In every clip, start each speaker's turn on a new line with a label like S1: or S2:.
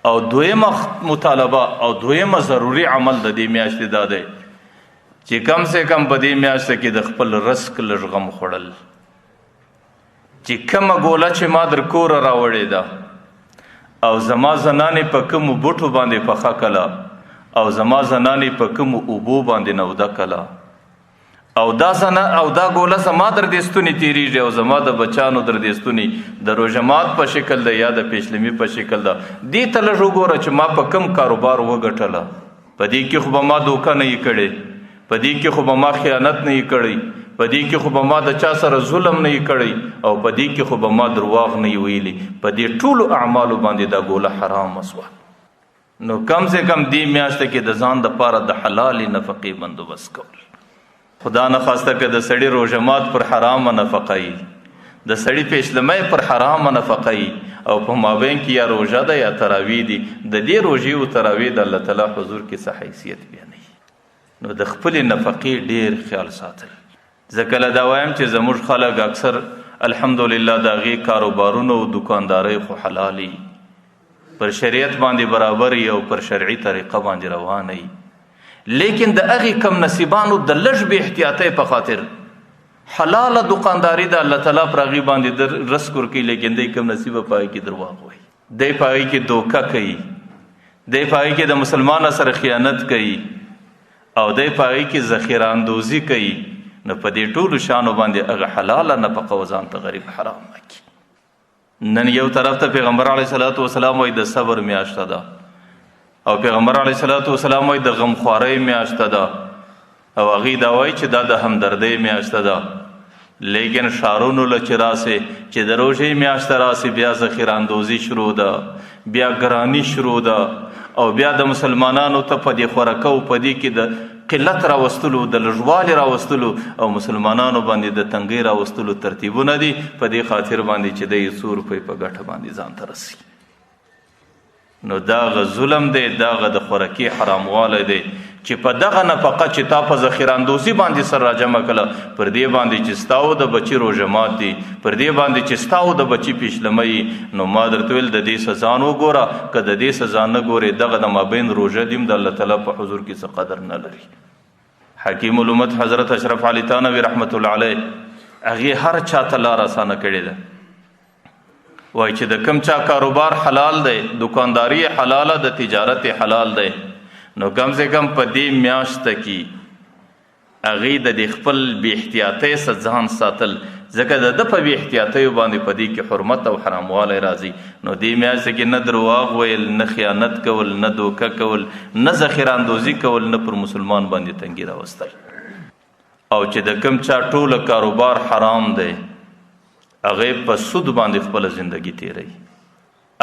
S1: او دویمه مطالبه او دویمه ضروري عمل د دې میاشتې دا دی چې کم سے کم په دې میاشته کې د خپل رزق لږ غم خوړل، چې کومه ګوله چې ما در کوره راوړې ده او زما زنانې په کومو بوټو باندې پخه کله او زما زنانې په کومو اوبو باندې نوده کله او دا ګوله زما در دې ستونې تېرېږي او زما د بچانو در دې ستونې د روژه په شکل ده یا د پیشلمي په شکل ده، دې ته لږ وګوره چې ما په کوم کاروبار وګټله، په دې کې خو به ما دوکه نه یې کړې، په دې کې خو به ما خیانت نه یې کړی، په دې کې خو به ما د چا سره ظلم نه یې کړی او په دې کې خو به ما درواغ نه یې ویلي، په دې ټولو اعمالو باندې دا ګوله حرامه سوه. نو کم سے کم دې میاشته کې د ځان دپاره د حلالې نفقې بندوبست کول. خدا نه خواسته که د سړي روژه مات پر حرامه نفقه وي، د سړي پیشلمی پر حرامه نفقه وي او په مابین کې یا روژه ده یا تراویح دي، د دې روژې او تراویح د الله تعالی حضور کې څه حیثیت بیانوي. نو د خپلې نفقې ډېر خیال ساتل. زه کله دا وایم چې زموږ خلک اکثر الحمدلله د هغې کاروبارونو او دکاندارۍ خو حلالي پر شریعت باندې برابر او پر شرعي طریقه باندې روان وي، لیکن د هغې کم نصیبانو د لږ بې احتیاطۍ په خاطر حلاله دکانداري د الله تعالی پر هغې باندې رزق ورکوي، لیکن دی کم نصیبه په هغې کې درواغ وایي، دی په هغې کې دوکه کوي، دی په هغې کې د مسلمان سره خیانت کوي او دی په هغې کې ذخیره اندوزي کوي. نو په دې ټولو شانو باندې هغه حلاله نفقه و ځان ته غریب حرام کړي. نن یو طرف ته پیغمبر علیه صلات وسلام وایي د صبر میاشته ده او پیغمبر علیه صلات وسلام وایي د غمخوارۍ میاشته ده او هغې دا وایي چې دا د همدردۍ میاشته ده، لیکن ښارونو له چې راسې چې د روژې میاشته راسې بیا ذخیره اندوزي شروع ده، بیا ګراني شروع ده او بیا د مسلمانانو ته په دې خوراکه او په دې کې د قلت راوستلو، د لږوالي راوستلو او مسلمانانو باندې د تنګۍ راوستلو ترتیبونه دي، په دې خاطر باندې چې دی څو روپۍ په ګټه باندې ځان ته رسي. نو دغه ظلم دی، دغه د خوراکي حراموالی دی چې په دغه نفقه چې تا په ذخیره اندوزي باندې سر راجمع کړه، پر دې باندې چې ستا او د بچي روژه مات دي، پر دې باندې چې ستا او د بچي پیشلمی، نو ما درته ویل د دې سزا نه وګوره، که د دې سزا نه ګورې دغه د مابین روژه دي هم د الله تعالی په حضور کې څه قدر نه لري. حکیم الامت حضرت اشرف علي تانوي رحمت الله علیه هغې هر چا ته لار اسانه کړې ده، وایي چې د کم چا کاروبار حلال دی، دکانداري حلاله د تجارت حلال دی، نو کم سے کم په دې میاشته کې هغې د دې خپل بې احتیاطۍ څخه ځان ساتل، ځکه د ده په بې احتیاطیو باندې په دې کې حرمت او حراموالی راځي. نو دې میاشته کې نه درواغ ویل، نه خیانت کول، نه دوکه کول، نه ذخیره اندوزي کول، نه پر مسلمان باندې تنګي راوستل. او چې د کم چا ټوله کاروبار حرام دی هغې په سود باندې خپله زندگی تیروي،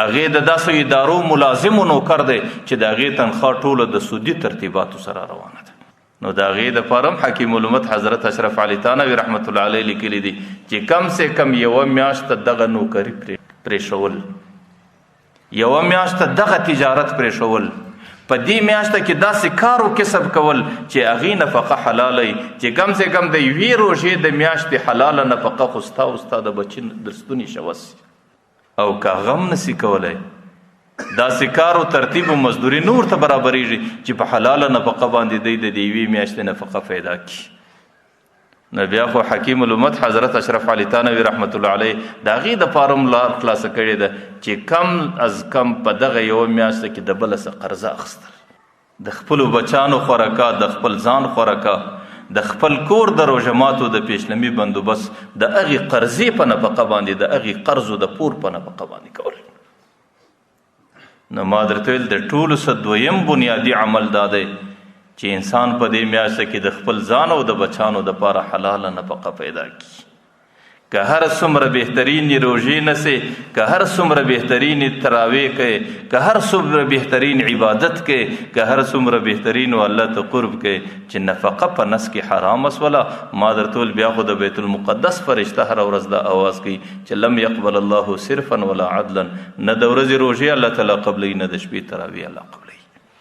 S1: هغې د داسې ادارو ملازم و نوکر دی چې د هغې تنخوا ټوله د سودي ترتیباتو سره روانه ده. نو د هغې دپاره هم حکیم الامت حضرت اشرف علي تانوي رحمت الله علیه لیکلي دي چې کم سے کم یوه میاشته دغه نوکري پرېښول، یوه میاشته دغه تجارت پرېښول، په دې میاشته کې داسې کار و کسب کول چې هغې نفقه حلاله وي، چې کم سے کم د یوې روژې د میاشتې حلاله نفقه خو ستا او ستا د بچي د ستوني شوه سي، او که غم نسی کولی داسې کار و ترتیب و مزدوري نور ته برابریږي چې په حلاله نفقه باندې دی د یوې میاشتې نفقه پیدا کړي. نو بیا خو حکیم الامت حضرت اشرف علي تانوي رحمت الله علیه د هغې دپاره هم لار خلاصه کړې ده چې کم از کم په دغه یوه میاشته کې د بله څه قرضه اخیستل، د خپلو بچانو خوراکه، د خپل ځان خوراکه، د خپل کور د روژه ماتو د پیشلمي بندوبست د هغې قرضې په نفقه باندې، د هغې قرضو د پور په نفقه باندې کول. نو ما درته ویل د ټولو څه دویم بنیادي عمل دا دی چې انسان په دې میاشته کې د خپل ځان او د بچانو دپاره حلاله نفقه پیدا کړي. که هر څومره بهترینې روژې نسې، که هر څومره بهترینې تراویح کوې، که هر څومره بهترین عبادت کوې، که هر څومره بهترین و الله ته قرب کوې، چې نفقه په نس کې حرامه سوله، ما درته ویل بیا خو د بیت المقدس فرشته هره ورځ دا اواز کوي چې لم یقبل الله صرفا ولا عدلا، نه د ورځې روژې الله تعالی قبلوي، نه د شپې تراویح الله قبلوي.